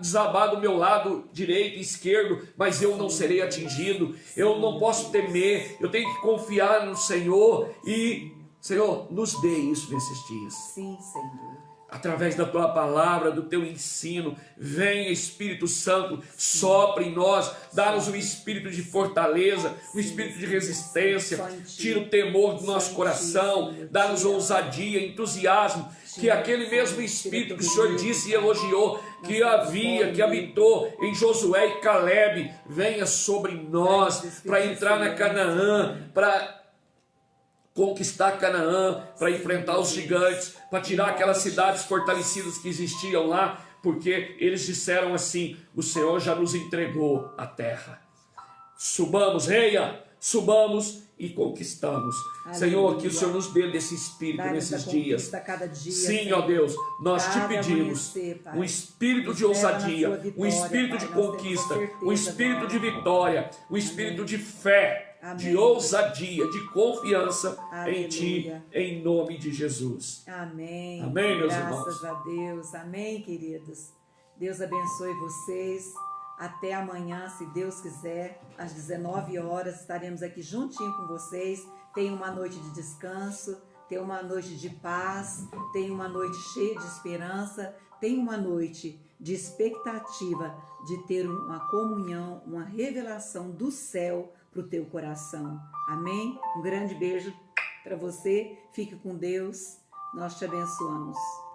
desabar do meu lado direito e esquerdo, mas eu não serei atingido, eu não posso temer, eu tenho que confiar no Senhor e, Senhor, nos dê isso nesses dias. Sim, Senhor. Através da Tua palavra, do Teu ensino, venha Espírito Santo, sopra em nós, dá-nos um espírito de fortaleza, um espírito de resistência, tira o temor do nosso coração, dá-nos ousadia, entusiasmo, que aquele mesmo espírito que o Senhor disse e elogiou, que havia, que habitou em Josué e Calebe, venha sobre nós, para entrar na Canaã, para conquistar Canaã, para enfrentar os gigantes, para tirar aquelas cidades fortalecidas que existiam lá, porque eles disseram assim: o Senhor já nos entregou a terra. Subamos, reia, subamos e conquistamos. Aleluia. Senhor, que o Senhor nos dê desse espírito nesses dias. Sim, ó Deus, nós te pedimos um espírito de ousadia, um espírito de conquista, um espírito de vitória, um espírito de fé, de ousadia, de confiança em Ti, em nome de Jesus. Amém. Amém, meus irmãos. Graças a Deus. Amém, queridos. Deus abençoe vocês. Até amanhã, se Deus quiser, às 19 horas, estaremos aqui juntinho com vocês. Tenha uma noite de descanso, tenha uma noite de paz, tenha uma noite cheia de esperança, tenha uma noite de expectativa de ter uma comunhão, uma revelação do céu para o teu coração. Amém? Um grande beijo para você. Fique com Deus. Nós te abençoamos.